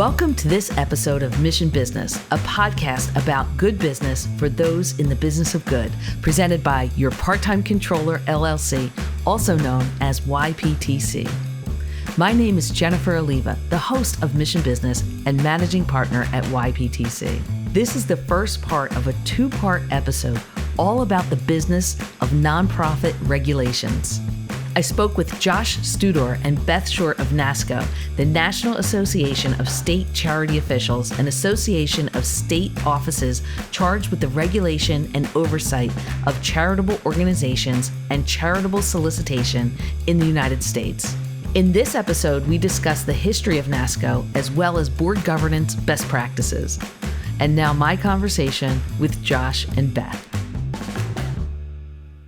Welcome to this episode of Mission Business, a podcast about good business for those in the business of good, presented by Your Part-Time Controller, LLC, also known as YPTC. My name is Jennifer Alleva, the host of Mission Business and managing partner at YPTC. This is the first part of a two-part episode all about the business of nonprofit regulations. I spoke with Josh Studor and Beth Short of NASCO, the National Association of State Charity Officials, an association of state offices charged with the regulation and oversight of charitable organizations and charitable solicitation in the United States. In this episode, we discuss the history of NASCO as well as board governance best practices. And now my conversation with Josh and Beth.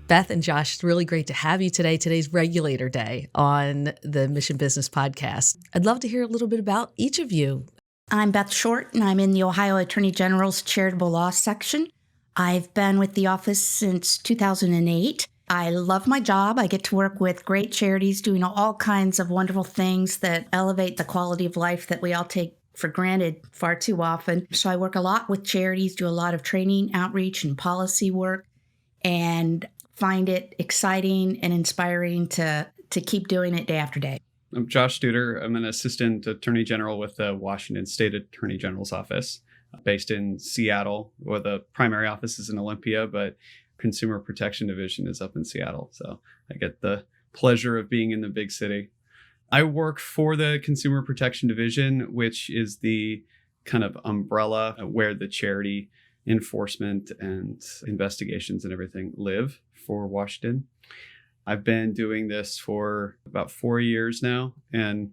Beth and Josh, it's really great to have you today. Today's Regulator Day on the Mission Business Podcast. I'd love to hear a little bit about each of you. I'm Beth Short, and I'm in the Ohio Attorney General's Charitable Law section. I've been with the office since 2008. I love my job. I get to work with great charities doing all kinds of wonderful things that elevate the quality of life that we all take for granted far too often. So I work a lot with charities, do a lot of training, outreach, and policy work, and find it exciting and inspiring to keep doing it day after day. I'm Josh Studor. I'm an assistant attorney general with the Washington State Attorney General's office, based in Seattle, where the primary office is in Olympia, but Consumer Protection Division is up in Seattle. So I get the pleasure of being in the big city. I work for the Consumer Protection Division, which is the kind of umbrella where the charity enforcement and investigations and everything live for Washington. I've been doing this for about 4 years now, and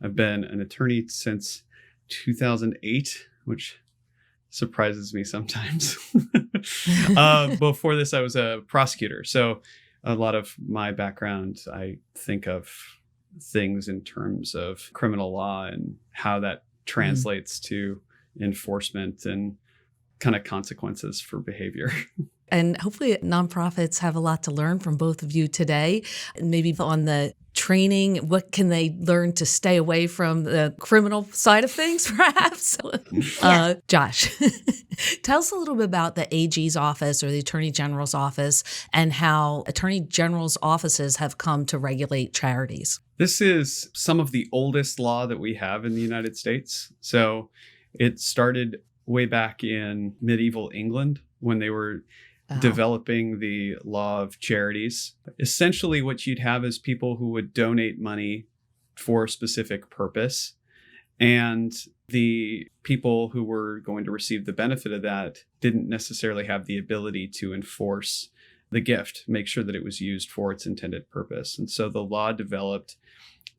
I've been an attorney since 2008, which surprises me sometimes. Before this, I was a prosecutor. So a lot of my background, I think of things in terms of criminal law and how that translates to enforcement and kind of consequences for behavior. And hopefully nonprofits have a lot to learn from both of you today. Maybe on the training, what can they learn to stay away from the criminal side of things, perhaps? Josh, tell us a little bit about the AG's office or the Attorney General's office and how Attorney General's offices have come to regulate charities. This is some of the oldest law that we have in the United States. So it started way back in medieval England when they were developing the law of charities. Essentially, what you'd have is people who would donate money for a specific purpose. And the people who were going to receive the benefit of that didn't necessarily have the ability to enforce the gift, make sure that it was used for its intended purpose. And so the law developed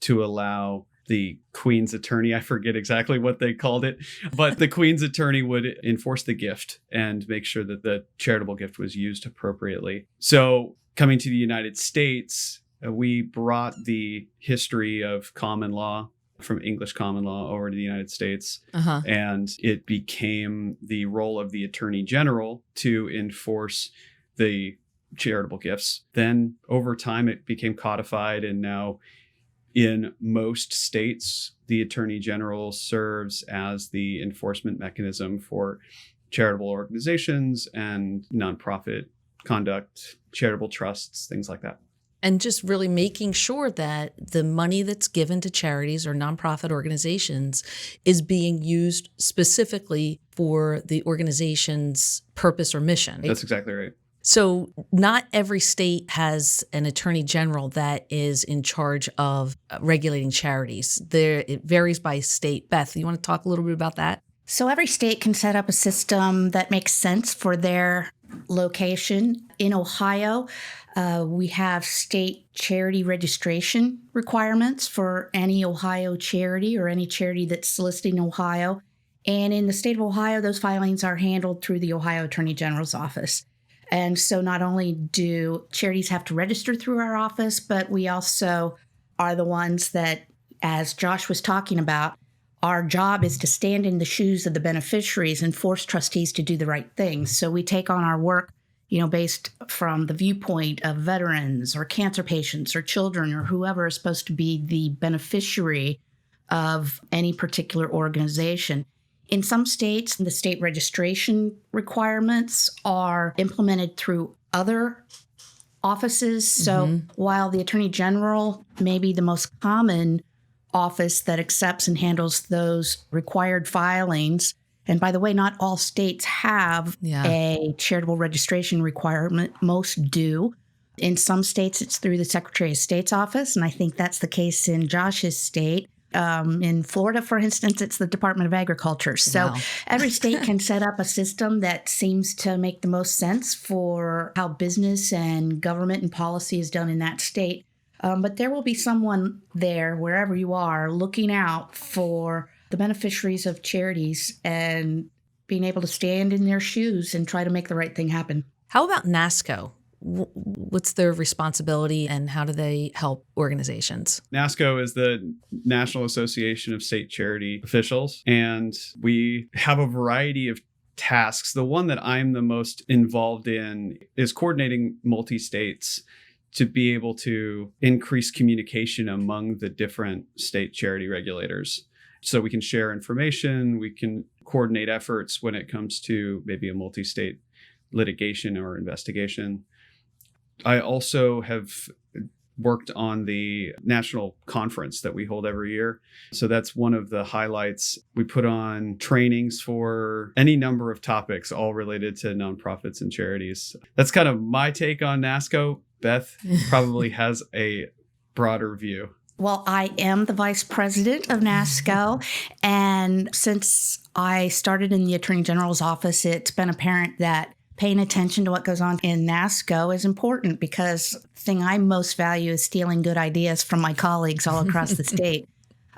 to allow the Queen's attorney, I forget exactly what they called it, but the Queen's attorney would enforce the gift and make sure that the charitable gift was used appropriately. So coming to the United States, we brought the history of common law from English common law over to the United States. And it became the role of the Attorney General to enforce the charitable gifts. Then over time, it became codified, and now in most states, the Attorney General serves as the enforcement mechanism for charitable organizations and nonprofit conduct, charitable trusts, things like that. And just really making sure that the money that's given to charities or nonprofit organizations is being used specifically for the organization's purpose or mission. That's exactly right. So not every state has an attorney general that is in charge of regulating charities. It varies by state. Beth, you want to talk a little bit about that? So every state can set up a system that makes sense for their location. In Ohio, we have state charity registration requirements for any Ohio charity or any charity that's soliciting Ohio. And in the state of Ohio, those filings are handled through the Ohio Attorney General's office. And so not only do charities have to register through our office, but we also are the ones that, as Josh was talking about, our job is to stand in the shoes of the beneficiaries and force trustees to do the right thing. So we take on our work, based from the viewpoint of veterans or cancer patients or children or whoever is supposed to be the beneficiary of any particular organization. In some states, the state registration requirements are implemented through other offices. So while the Attorney General may be the most common office that accepts and handles those required filings, and by the way, not all states have a charitable registration requirement. Most do. In some states, it's through the Secretary of State's office, and I think that's the case in Josh's state. In Florida, for instance, it's the Department of Agriculture. So every state can set up a system that seems to make the most sense for how business and government and policy is done in that state. But there will be someone there, wherever you are, looking out for the beneficiaries of charities and being able to stand in their shoes and try to make the right thing happen. How about NASCO? What's their responsibility and how do they help organizations? NASCO is the National Association of State Charity Officials, and we have a variety of tasks. The one that I'm the most involved in is coordinating multi-states to be able to increase communication among the different state charity regulators. So we can share information, we can coordinate efforts when it comes to maybe a multi-state litigation or investigation. I also have worked on the national conference that we hold every year. So that's one of the highlights. We put on trainings for any number of topics, all related to nonprofits and charities. That's kind of my take on NASCO. Beth probably has a broader view. Well, I am the vice president of NASCO, and since I started in the Attorney General's office, it's been apparent that paying attention to what goes on in NASCO is important because the thing I most value is stealing good ideas from my colleagues all across the state.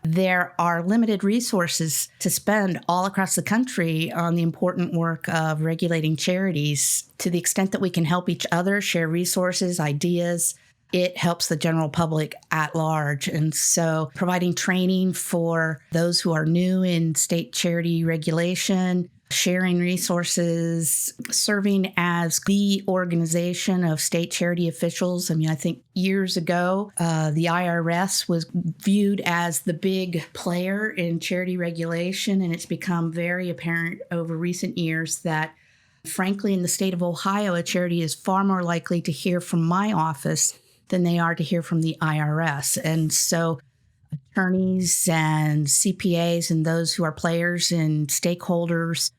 There are limited resources to spend all across the country on the important work of regulating charities. To the extent that we can help each other share resources, ideas, it helps the general public at large. And so providing training for those who are new in state charity regulation, sharing resources, serving as the organization of state charity officials. I mean, I think years ago, the IRS was viewed as the big player in charity regulation, and it's become very apparent over recent years that, frankly, in the state of Ohio, a charity is far more likely to hear from my office than they are to hear from the IRS. And so attorneys and CPAs and those who are players and stakeholders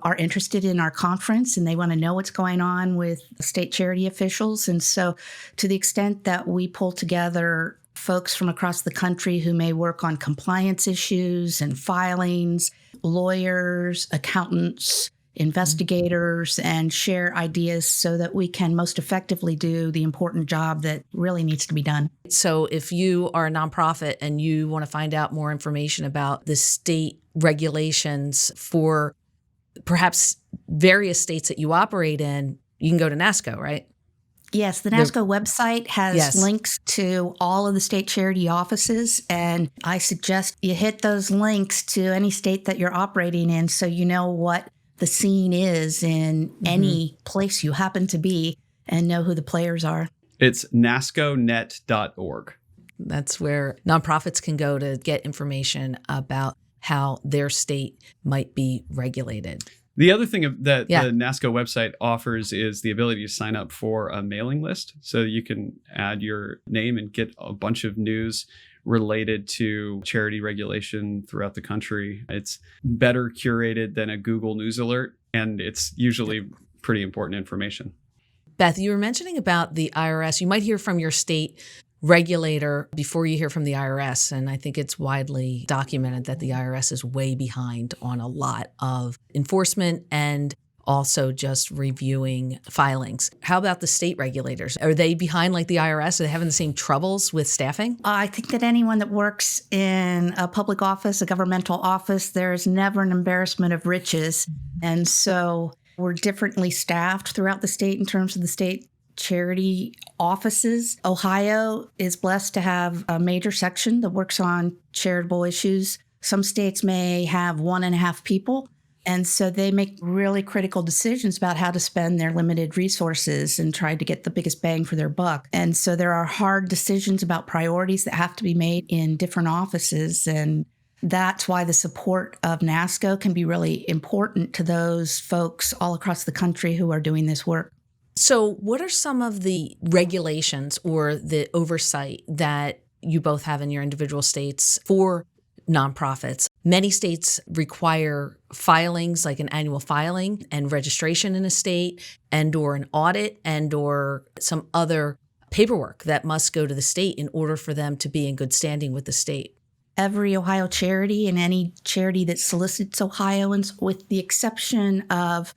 are interested in our conference and they want to know what's going on with state charity officials. And so to the extent that we pull together folks from across the country who may work on compliance issues and filings, lawyers, accountants, investigators, and share ideas so that we can most effectively do the important job that really needs to be done. So if you are a nonprofit and you want to find out more information about the state regulations for perhaps various states that you operate in, you can go to NASCO, right? Yes, the NASCO website has links to all of the state charity offices, and I suggest you hit those links to any state that you're operating in so you know what the scene is in any place you happen to be and know who the players are. It's nasconet.org. That's where nonprofits can go to get information about how their state might be regulated. The other thing that the NASCO website offers is the ability to sign up for a mailing list. So you can add your name and get a bunch of news related to charity regulation throughout the country. It's better curated than a Google News alert, and it's usually pretty important information. Beth, you were mentioning about the IRS. You might hear from your state regulator before you hear from the IRS. And I think it's widely documented that the IRS is way behind on a lot of enforcement and also just reviewing filings. How about the state regulators? Are they behind like the IRS? Are they having the same troubles with staffing? I think that anyone that works in a public office, a governmental office, there's never an embarrassment of riches. And so we're differently staffed throughout the state in terms of the state charity offices. Ohio is blessed to have a major section that works on charitable issues. Some states may have 1.5 people. And so they make really critical decisions about how to spend their limited resources and try to get the biggest bang for their buck. And so there are hard decisions about priorities that have to be made in different offices. And That's why the support of NASCO can be really important to those folks all across the country who are doing this work. So what are some of the regulations or the oversight that you both have in your individual states for nonprofits? Many states require filings, like an annual filing and registration in a state, and or an audit, and or some other paperwork that must go to the state in order for them to be in good standing with the state. Every Ohio charity and any charity that solicits Ohioans, with the exception of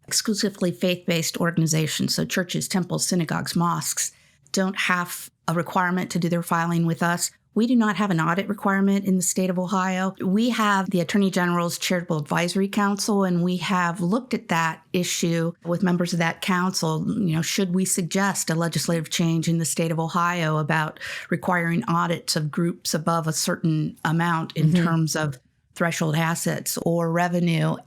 exclusively faith-based organizations, so churches, temples, synagogues, mosques, don't have a requirement to do their filing with us. We do not have an audit requirement in the state of Ohio. We have the Attorney General's Charitable Advisory Council, and we have looked at that issue with members of that council. Should we suggest a legislative change in the state of Ohio about requiring audits of groups above a certain amount in terms of threshold assets or revenue?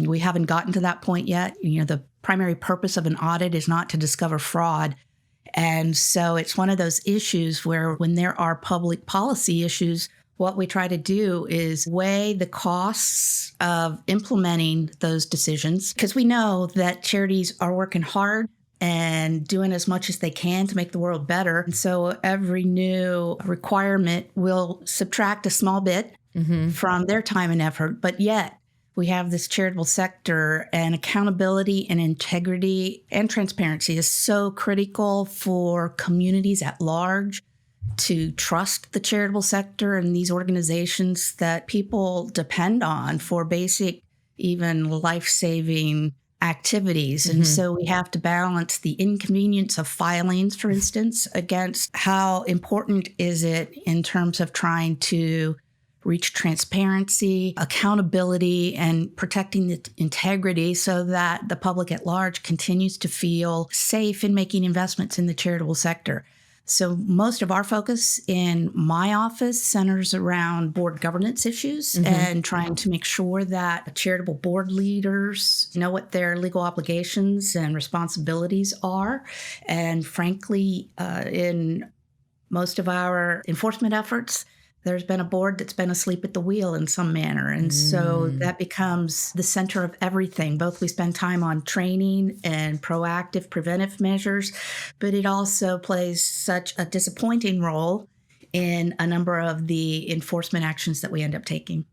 We haven't gotten to that point yet. The primary purpose of an audit is not to discover fraud. And so it's one of those issues where when there are public policy issues, what we try to do is weigh the costs of implementing those decisions, because we know that charities are working hard and doing as much as they can to make the world better. And so every new requirement will subtract a small bit from their time and effort, but yet we have this charitable sector, and accountability and integrity and transparency is so critical for communities at large to trust the charitable sector and these organizations that people depend on for basic, even life-saving activities. And so we have to balance the inconvenience of filings, for instance, against how important is it in terms of trying to reach transparency, accountability, and protecting the integrity so that the public at large continues to feel safe in making investments in the charitable sector. So most of our focus in my office centers around board governance issues and trying to make sure that charitable board leaders know what their legal obligations and responsibilities are. And frankly, in most of our enforcement efforts, there's been a board that's been asleep at the wheel in some manner. And so that becomes the center of everything. Both we spend time on training and proactive preventive measures, but it also plays such a disappointing role in a number of the enforcement actions that we end up taking.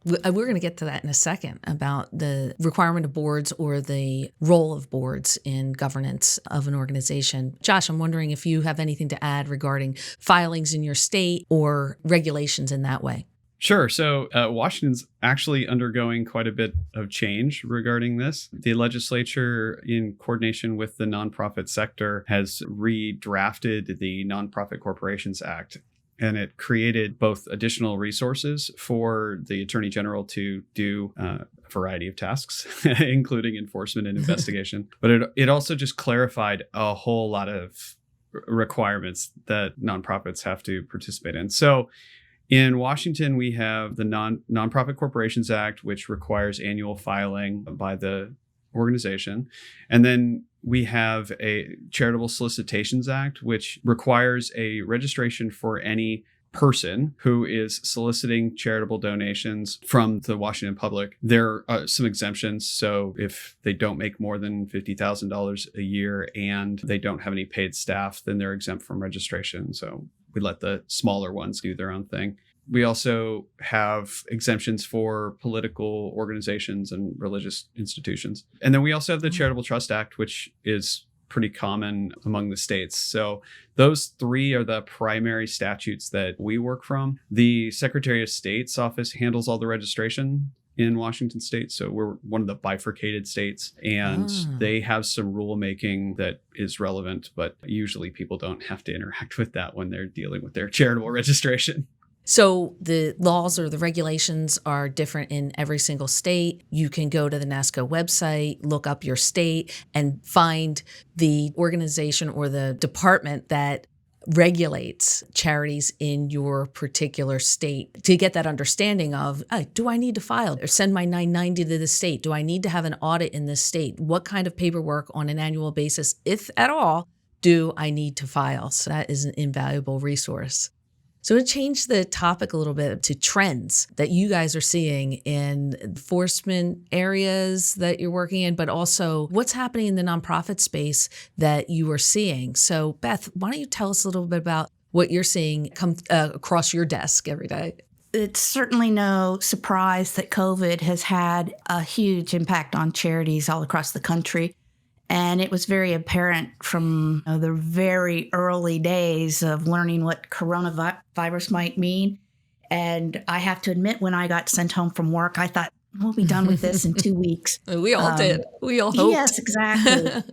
We're going to get to that in a second about the requirement of boards or the role of boards in governance of an organization. Josh, I'm wondering if you have anything to add regarding filings in your state or regulations in that way. Sure. So Washington's actually undergoing quite a bit of change regarding this. The legislature, in coordination with the nonprofit sector, has redrafted the Nonprofit Corporations Act. And it created both additional resources for the Attorney General to do a variety of tasks, including enforcement and investigation. But it also just clarified a whole lot of requirements that nonprofits have to participate in. So in Washington, we have the Nonprofit Corporations Act, which requires annual filing by the organization. And then we have a Charitable Solicitations Act, which requires a registration for any person who is soliciting charitable donations from the Washington public. There are some exemptions. So if they don't make more than $50,000 a year and they don't have any paid staff, then they're exempt from registration. So we let the smaller ones do their own thing. We also have exemptions for political organizations and religious institutions. And then we also have the Charitable Trust Act, which is pretty common among the states. So those three are the primary statutes that we work from. The Secretary of State's office handles all the registration in Washington state. So we're one of the bifurcated states, and they have some rulemaking that is relevant, but usually people don't have to interact with that when they're dealing with their charitable registration. So the laws or the regulations are different in every single state. You can go to the NASCO website, look up your state, and find the organization or the department that regulates charities in your particular state to get that understanding of, do I need to file or send my 990 to the state? Do I need to have an audit in this state? What kind of paperwork on an annual basis, if at all, do I need to file? So that is an invaluable resource. So to change the topic a little bit to trends that you guys are seeing in enforcement areas that you're working in, but also what's happening in the nonprofit space that you are seeing. So Beth, why don't you tell us a little bit about what you're seeing come across your desk every day? It's certainly no surprise that COVID has had a huge impact on charities all across the country. And it was very apparent from the very early days of learning what coronavirus might mean. And I have to admit, when I got sent home from work, I thought, we'll be done with this in 2 weeks. We all did. We all hoped. Yes, exactly.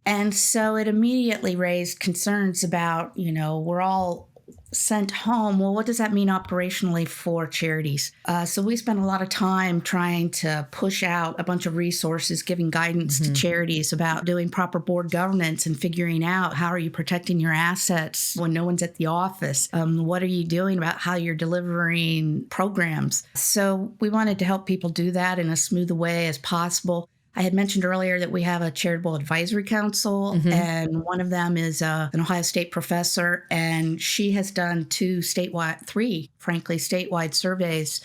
And so it immediately raised concerns about, we're all sent home. Well, what does that mean operationally for charities? So we spent a lot of time trying to push out a bunch of resources, giving guidance to charities about doing proper board governance and figuring out how are you protecting your assets when no one's at the office? What are you doing about how you're delivering programs? So we wanted to help people do that in as smooth a way as possible. I had mentioned earlier that we have a charitable advisory council, and one of them is an Ohio State professor, and she has done three statewide surveys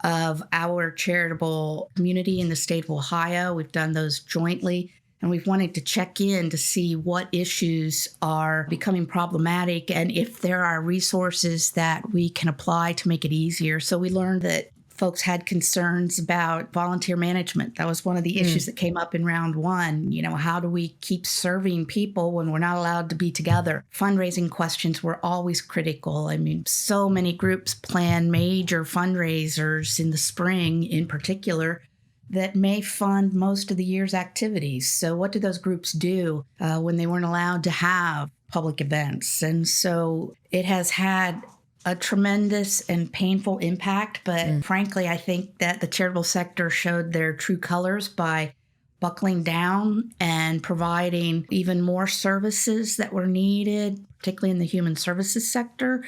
of our charitable community in the state of Ohio. We've done those jointly, and we've wanted to check in to see what issues are becoming problematic and if there are resources that we can apply to make it easier. So we learned that folks had concerns about volunteer management. That was one of the issues that came up in round one. How do we keep serving people when we're not allowed to be together? Fundraising questions were always critical. I mean, so many groups plan major fundraisers in the spring in particular that may fund most of the year's activities. So what do those groups do when they weren't allowed to have public events? And so it has had a tremendous and painful impact, but frankly, I think that the charitable sector showed their true colors by buckling down and providing even more services that were needed, particularly in the human services sector,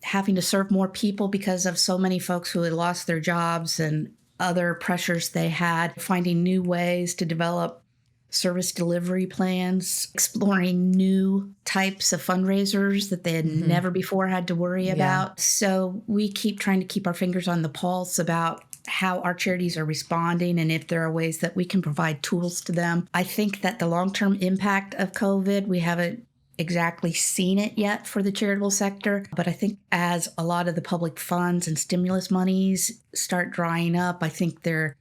having to serve more people because of so many folks who had lost their jobs and other pressures they had, finding new ways to develop service delivery plans, exploring new types of fundraisers that they had never before had to worry about. So we keep trying to keep our fingers on the pulse about how our charities are responding and if there are ways that we can provide tools to them. I think that the long-term impact of COVID, we haven't exactly seen it yet for the charitable sector, but I think as a lot of the public funds and stimulus monies start drying up, I think there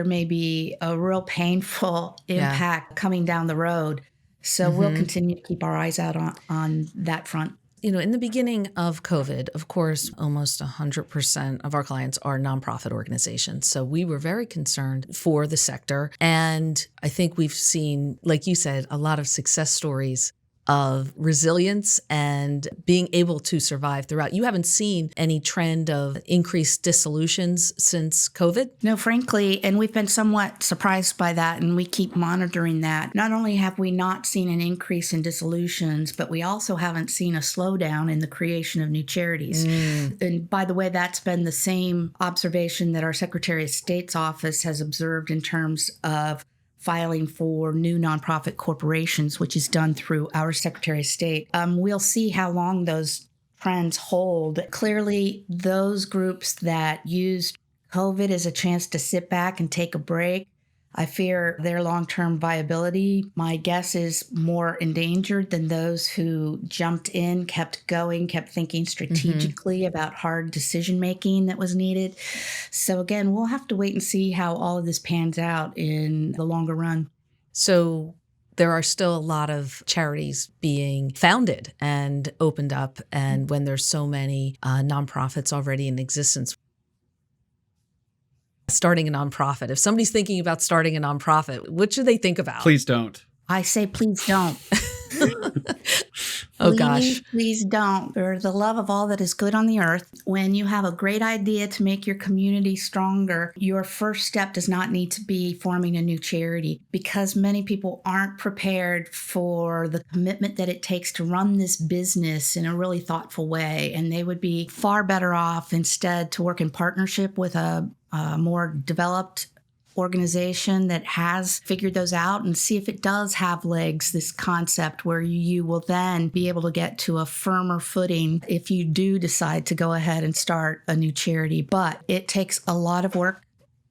may be a real painful impact coming down the road. So we'll continue to keep our eyes out on that front. In the beginning of COVID, of course, almost 100% of our clients are nonprofit organizations. So we were very concerned for the sector. And I think we've seen, like you said, a lot of success stories of resilience and being able to survive throughout. You haven't seen any trend of increased dissolutions since COVID? No, frankly, and we've been somewhat surprised by that, and we keep monitoring that. Not only have we not seen an increase in dissolutions, but we also haven't seen a slowdown in the creation of new charities. And by the way, that's been the same observation that our Secretary of State's office has observed in terms of filing for new nonprofit corporations, which is done through our Secretary of State. We'll see how long those trends hold. Clearly, those groups that used COVID as a chance to sit back and take a break, I fear their long-term viability, my guess, is more endangered than those who jumped in, kept going, kept thinking strategically about hard decision-making that was needed. So again, we'll have to wait and see how all of this pans out in the longer run. So there are still a lot of charities being founded and opened up, and when there's so many nonprofits already in existence. Starting a nonprofit. If somebody's thinking about starting a nonprofit, what should they think about? Please don't. I say, please don't. Oh, gosh. Please don't. For the love of all that is good on the earth, when you have a great idea to make your community stronger, your first step does not need to be forming a new charity, because many people aren't prepared for the commitment that it takes to run this business in a really thoughtful way. And they would be far better off instead to work in partnership with a more developed organization that has figured those out and see if it does have legs, this concept where you will then be able to get to a firmer footing if you do decide to go ahead and start a new charity. But it takes a lot of work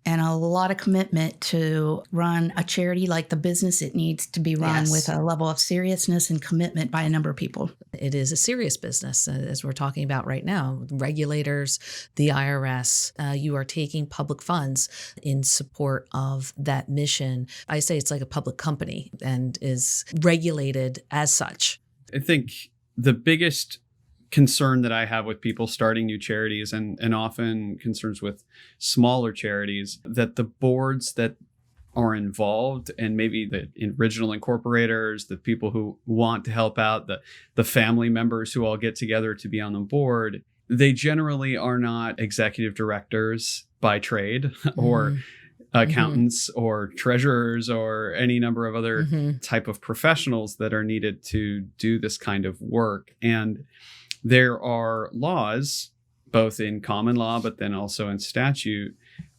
and a lot of commitment to run a charity like the business it needs to be run with a level of seriousness and commitment by a number of people. It is a serious business, as we're talking about right now. Regulators, the IRS, you are taking public funds in support of that mission. I say it's like a public company and is regulated as such. I think the biggest concern that I have with people starting new charities and often concerns with smaller charities, that the boards that are involved and maybe the original incorporators, the people who want to help out, the family members who all get together to be on the board, they generally are not executive directors by trade or accountants or treasurers or any number of other type of professionals that are needed to do this kind of work. And there are laws, both in common law, but then also in statute,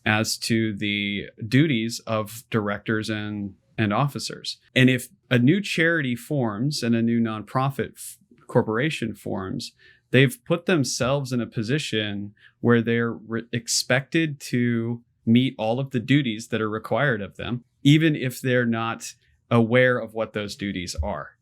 as to the duties of directors and officers. And if a new charity forms and a new nonprofit corporation forms, they've put themselves in a position where they're expected to meet all of the duties that are required of them, even if they're not aware of what those duties are.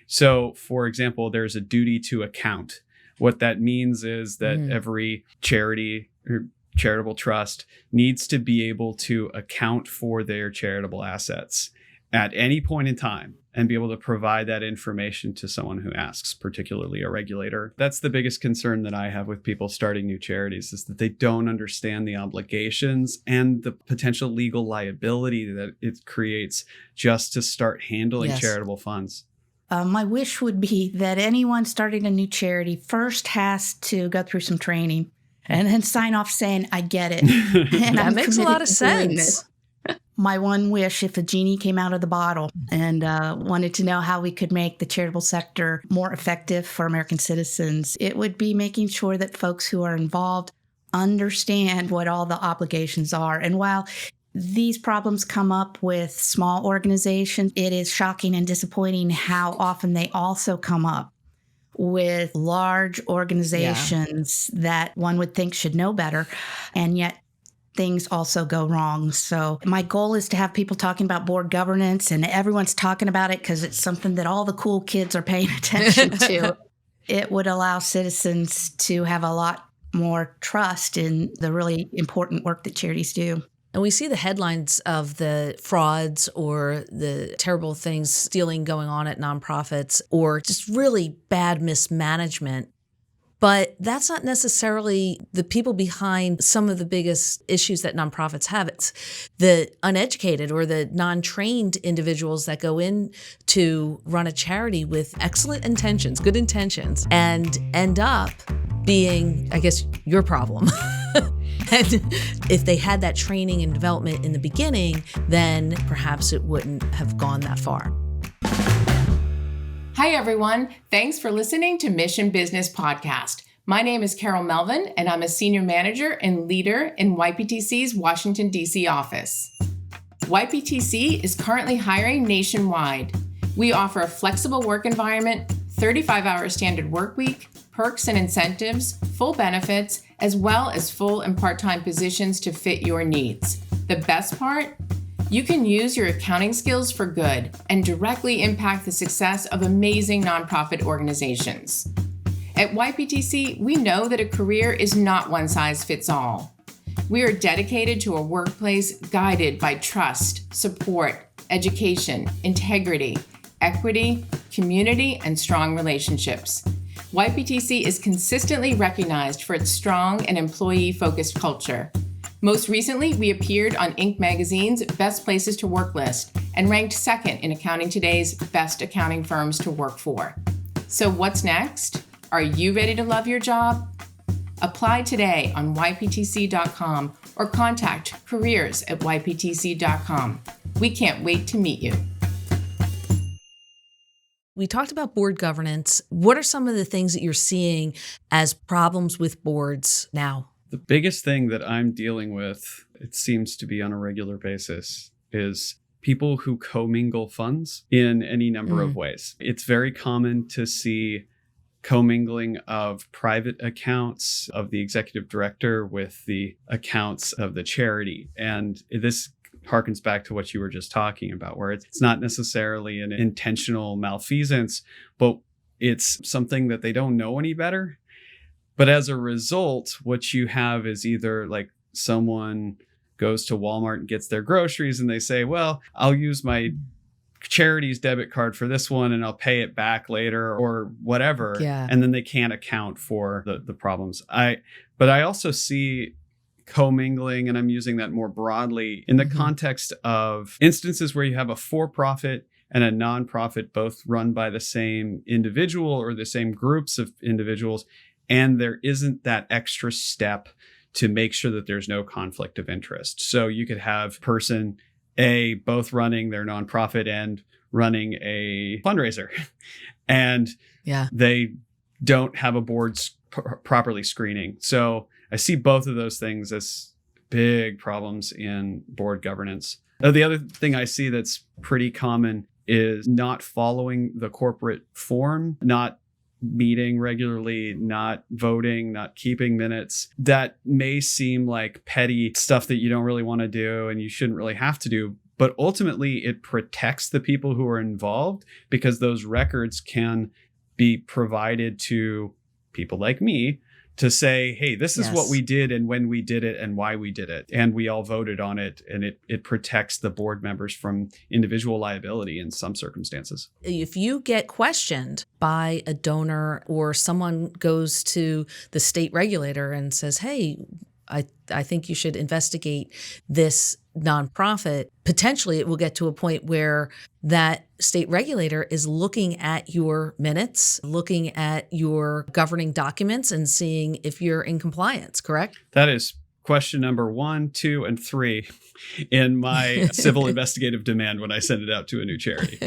So, for example, there's a duty to account. What that means is that every charity or charitable trust needs to be able to account for their charitable assets at any point in time and be able to provide that information to someone who asks, particularly a regulator. That's the biggest concern that I have with people starting new charities, is that they don't understand the obligations and the potential legal liability that it creates just to start handling charitable funds. My wish would be that anyone starting a new charity first has to go through some training and then sign off saying, I get it. And that makes a lot of sense. My one wish, if a genie came out of the bottle and wanted to know how we could make the charitable sector more effective for American citizens, it would be making sure that folks who are involved understand what all the obligations are. And while these problems come up with small organizations, it is shocking and disappointing how often they also come up with large organizations that one would think should know better, and yet things also go wrong. So my goal is to have people talking about board governance, and everyone's talking about it because it's something that all the cool kids are paying attention to. It would allow citizens to have a lot more trust in the really important work that charities do. And we see the headlines of the frauds or the terrible things, stealing going on at nonprofits, or just really bad mismanagement. But that's not necessarily the people behind some of the biggest issues that nonprofits have. It's the uneducated or the non-trained individuals that go in to run a charity with excellent intentions, good intentions, and end up being, I guess, your problem. And if they had that training and development in the beginning, then perhaps it wouldn't have gone that far. Hi, everyone. Thanks for listening to Mission Business Podcast. My name is Carol Melvin, and I'm a senior manager and leader in YPTC's Washington, D.C. office. YPTC is currently hiring nationwide. We offer a flexible work environment, 35-hour standard work week, perks and incentives, full benefits, as well as full and part-time positions to fit your needs. The best part? You can use your accounting skills for good and directly impact the success of amazing nonprofit organizations. At YPTC, we know that a career is not one size fits all. We are dedicated to a workplace guided by trust, support, education, integrity, equity, community, and strong relationships. YPTC is consistently recognized for its strong and employee-focused culture. Most recently, we appeared on Inc. magazine's Best Places to Work list and ranked second in Accounting Today's Best Accounting Firms to Work For. So what's next? Are you ready to love your job? Apply today on yptc.com or contact careers@yptc.com. We can't wait to meet you. We talked about board governance. What are some of the things that you're seeing as problems with boards now? The biggest thing that I'm dealing with, it seems to be on a regular basis, is people who commingle funds in any number of ways. It's very common to see commingling of private accounts of the executive director with the accounts of the charity. And this harkens back to what you were just talking about, where it's not necessarily an intentional malfeasance, but it's something that they don't know any better. But as a result, what you have is either like someone goes to Walmart and gets their groceries and they say, well, I'll use my charity's debit card for this one and I'll pay it back later or whatever. Yeah. And then they can't account for the problems. But I also see commingling, and I'm using that more broadly in the context of instances where you have a for-profit and a nonprofit both run by the same individual or the same groups of individuals, and there isn't that extra step to make sure that there's no conflict of interest. So you could have person A both running their nonprofit and running a fundraiser, and they don't have a board properly screening. So I see both of those things as big problems in board governance. The other thing I see that's pretty common is not following the corporate form, not meeting regularly, not voting, not keeping minutes. That may seem like petty stuff that you don't really want to do and you shouldn't really have to do. But ultimately, it protects the people who are involved because those records can be provided to people like me to say, hey, this is what we did and when we did it and why we did it. And we all voted on it. And it protects the board members from individual liability in some circumstances. If you get questioned by a donor or someone goes to the state regulator and says, hey, I think you should investigate this nonprofit, potentially it will get to a point where that state regulator is looking at your minutes, looking at your governing documents and seeing if you're in compliance, correct? That is question number 1, 2, and 3 in my civil investigative demand when I send it out to a new charity.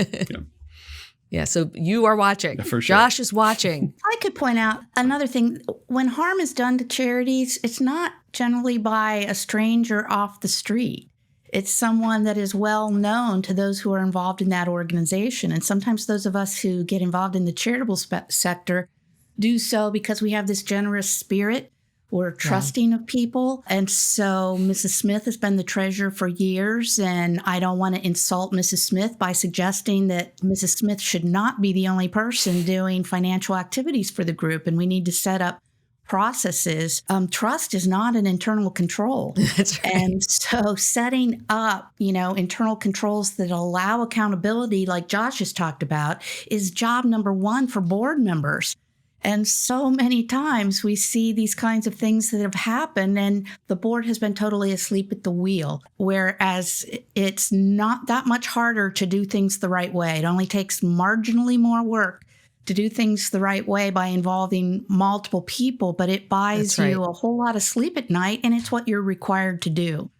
Yeah, so you are watching. For sure. Josh is watching. I could point out another thing. When harm is done to charities, it's not generally by a stranger off the street. It's someone that is well known to those who are involved in that organization. And sometimes those of us who get involved in the charitable sector do so because we have this generous spirit. We're trusting of people. And so Mrs. Smith has been the treasurer for years, and I don't want to insult Mrs. Smith by suggesting that Mrs. Smith should not be the only person doing financial activities for the group, and we need to set up processes. Trust is not an internal control. That's right. And so setting up, internal controls that allow accountability, like Josh has talked about, is job number 1 for board members. And so many times we see these kinds of things that have happened and the board has been totally asleep at the wheel, whereas it's not that much harder to do things the right way. It only takes marginally more work to do things the right way by involving multiple people, but it buys you a whole lot of sleep at night, and it's what you're required to do.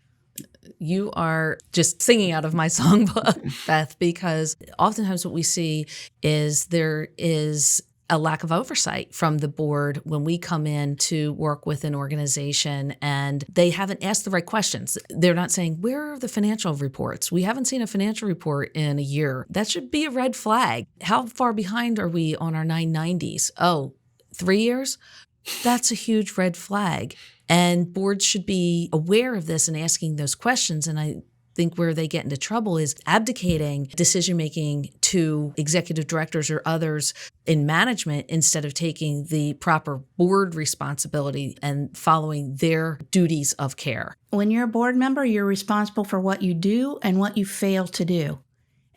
You are just singing out of my songbook, Beth, because oftentimes what we see is there is a lack of oversight from the board when we come in to work with an organization and they haven't asked the right questions. They're not saying, where are the financial reports? We haven't seen a financial report in a year. That should be a red flag. How far behind are we on our 990s? Oh, 3 years? That's a huge red flag. And boards should be aware of this and asking those questions. And I think where they get into trouble is abdicating decision-making to executive directors or others in management instead of taking the proper board responsibility and following their duties of care. When you're a board member, you're responsible for what you do and what you fail to do.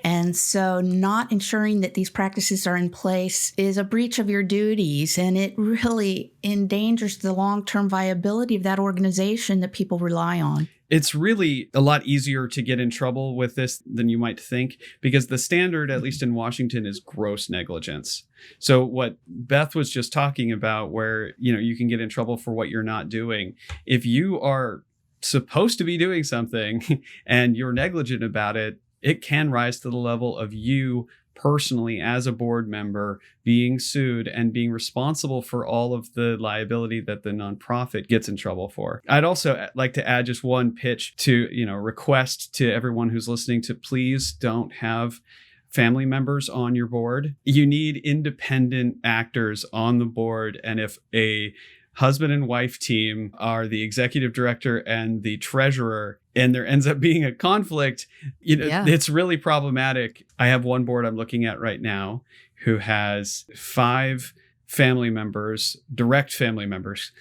And so not ensuring that these practices are in place is a breach of your duties, and it really endangers the long-term viability of that organization that people rely on. It's really a lot easier to get in trouble with this than you might think, because the standard, at least in Washington, is gross negligence. So what Beth was just talking about, where, you can get in trouble for what you're not doing. If you are supposed to be doing something and you're negligent about it, it can rise to the level of you personally as a board member being sued and being responsible for all of the liability that the nonprofit gets in trouble for. I'd also like to add just one pitch to, request to everyone who's listening to please don't have family members on your board. You need independent actors on the board. And if a husband and wife team are the executive director and the treasurer, and there ends up being a conflict, it's really problematic. I have one board I'm looking at right now who has 5 family members, direct family members,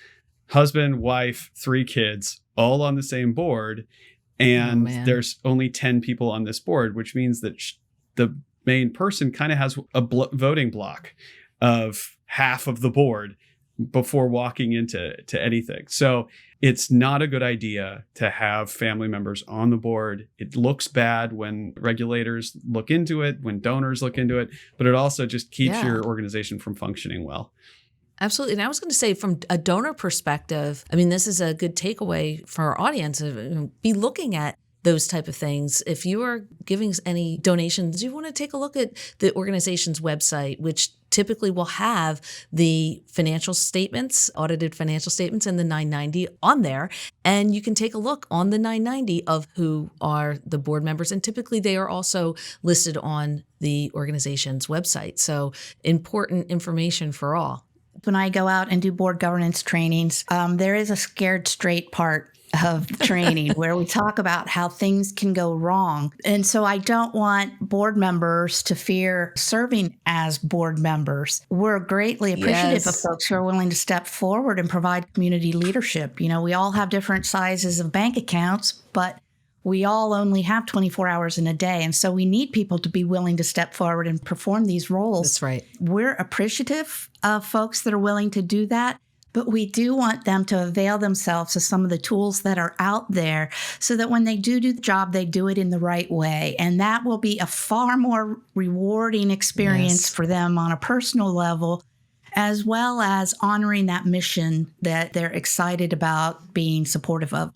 husband, wife, 3 kids, all on the same board. And there's only 10 people on this board, which means that the main person kind of has a voting block of half of the board before walking into anything. So it's not a good idea to have family members on the board. It looks bad when regulators look into it, when donors look into it, but it also just keeps your organization from functioning well. Absolutely. And I was going to say, from a donor perspective, I mean, this is a good takeaway for our audience. Be looking at those type of things. If you are giving any donations, you want to take a look at the organization's website, which typically will have the financial statements, audited financial statements, and the 990 on there. And you can take a look on the 990 of who are the board members. And typically they are also listed on the organization's website. So important information for all. When I go out and do board governance trainings, there is a scared straight part of training where we talk about how things can go wrong. And so I don't want board members to fear serving as board members. We're greatly appreciative of folks who are willing to step forward and provide community leadership. We all have different sizes of bank accounts, but we all only have 24 hours in a day. And so we need people to be willing to step forward and perform these roles. That's right. We're appreciative of folks that are willing to do that. But we do want them to avail themselves of some of the tools that are out there so that when they do the job, they do it in the right way. And that will be a far more rewarding experience for them on a personal level, as well as honoring that mission that they're excited about being supportive of.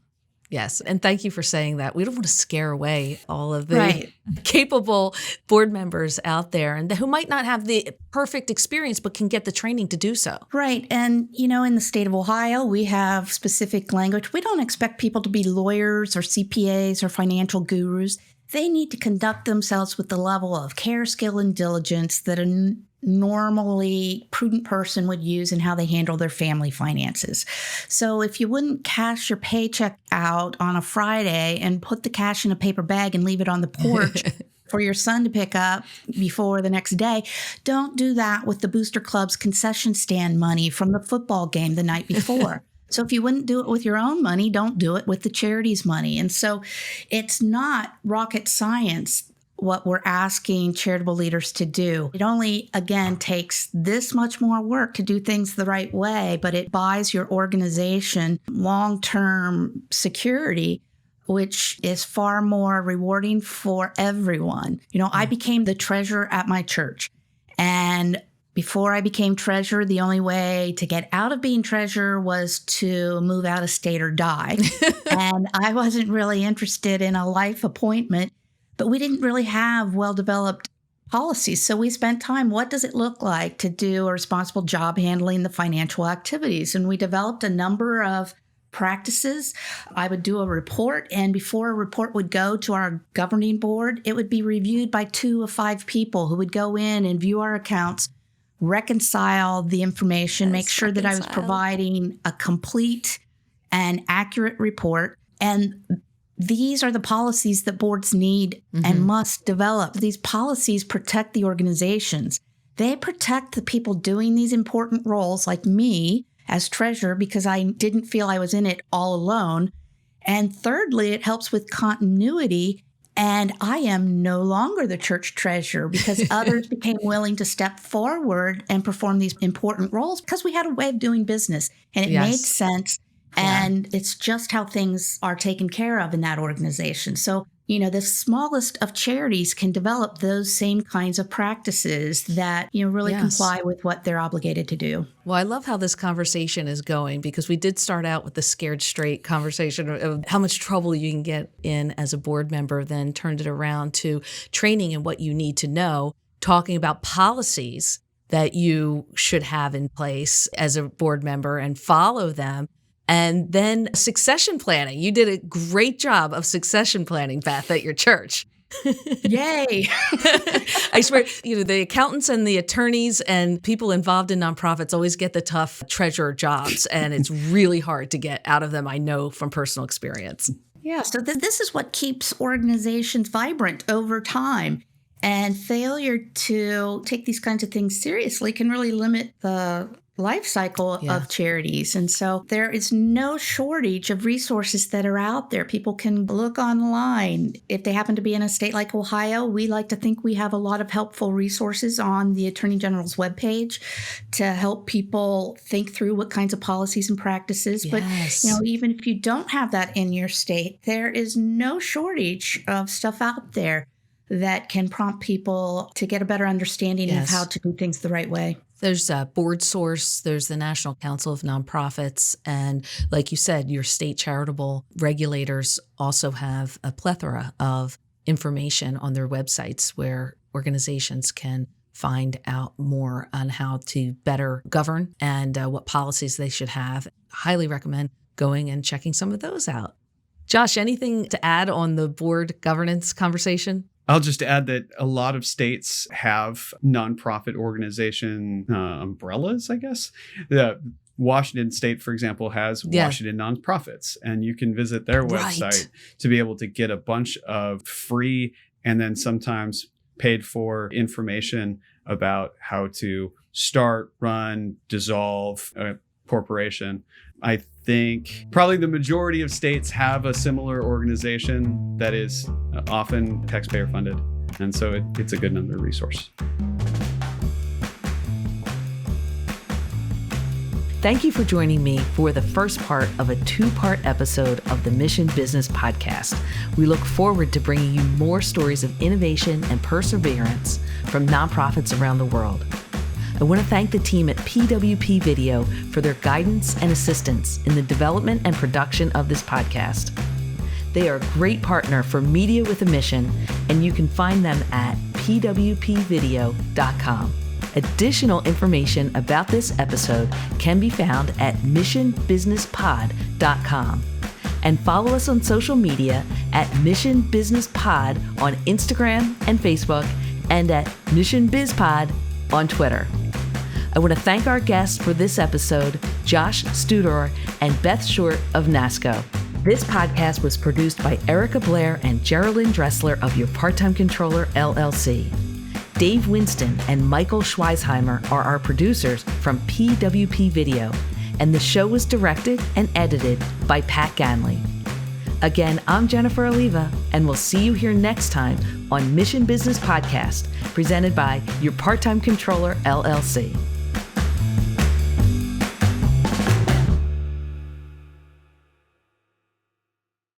Yes. And thank you for saying that. We don't want to scare away all of the capable board members out there and who might not have the perfect experience, but can get the training to do so. Right. And, in the state of Ohio, we have specific language. We don't expect people to be lawyers or CPAs or financial gurus. They need to conduct themselves with the level of care, skill, and diligence that a normally prudent person would use in how they handle their family finances. So if you wouldn't cash your paycheck out on a Friday and put the cash in a paper bag and leave it on the porch for your son to pick up before the next day, don't do that with the Booster Club's concession stand money from the football game the night before. So if you wouldn't do it with your own money, don't do it with the charity's money. And so it's not rocket science what we're asking charitable leaders to do. It only, again, takes this much more work to do things the right way, but it buys your organization long-term security, which is far more rewarding for everyone. I became the treasurer at my church. And before I became treasurer, the only way to get out of being treasurer was to move out of state or die. And I wasn't really interested in a life appointment. But we didn't really have well-developed policies. So we spent time, what does it look like to do a responsible job handling the financial activities? And we developed a number of practices. I would do a report, and before a report would go to our governing board, it would be reviewed by 2 of 5 people who would go in and view our accounts, reconcile the information, make sure that I was providing a complete and accurate report. And these are the policies that boards need and must develop. These policies protect the organizations. They protect the people doing these important roles, like me as treasurer, because I didn't feel I was in it all alone. And thirdly, it helps with continuity. And I am no longer the church treasurer because others became willing to step forward and perform these important roles because we had a way of doing business and it made sense. And it's just how things are taken care of in that organization. So, the smallest of charities can develop those same kinds of practices that, really comply with what they're obligated to do. Well, I love how this conversation is going because we did start out with the scared straight conversation of how much trouble you can get in as a board member, then turned it around to training and what you need to know. talking about policies that you should have in place as a board member and follow them. And then succession planning. You did a great job of succession planning, Beth, at your church. Yay. I swear, the accountants and the attorneys and people involved in nonprofits always get the tough treasurer jobs, and it's really hard to get out of them, I know from personal experience. Yeah, so this is what keeps organizations vibrant over time. And failure to take these kinds of things seriously can really limit the life cycle of charities. And so there is no shortage of resources that are out there. People can look online. If they happen to be in a state like Ohio, we like to think we have a lot of helpful resources on the Attorney General's webpage to help people think through what kinds of policies and practices. Yes. But, even if you don't have that in your state, there is no shortage of stuff out there that can prompt people to get a better understanding of how to do things the right way. There's Board Source, there's the National Council of Nonprofits, and like you said, your state charitable regulators also have a plethora of information on their websites where organizations can find out more on how to better govern and what policies they should have. Highly recommend going and checking some of those out. Josh, anything to add on the board governance conversation? I'll just add that a lot of states have nonprofit organization umbrellas, I guess. Washington State, for example, has Washington Nonprofits, and you can visit their website to be able to get a bunch of free and then sometimes paid for information about how to start, run, dissolve a corporation. I think probably the majority of states have a similar organization that is often taxpayer funded. And so it's a good another resource. Thank you for joining me for the first part of a 2-part episode of the Mission Business Podcast. We look forward to bringing you more stories of innovation and perseverance from nonprofits around the world. I want to thank the team at PWP Video for their guidance and assistance in the development and production of this podcast. They are a great partner for Media with a Mission, and you can find them at pwpvideo.com. Additional information about this episode can be found at missionbusinesspod.com. And follow us on social media at Mission Business Pod on Instagram and Facebook, and at Mission Biz Pod on Twitter. I want to thank our guests for this episode, Josh Studor and Beth Short of NASCO. This podcast was produced by Erica Blair and Geraldine Dressler of Your Part-Time Controller, LLC. Dave Winston and Michael Schweisheimer are our producers from PWP Video, and the show was directed and edited by Pat Ganley. Again, I'm Jennifer Alleva, and we'll see you here next time on Mission Business Podcast, presented by Your Part-Time Controller, LLC.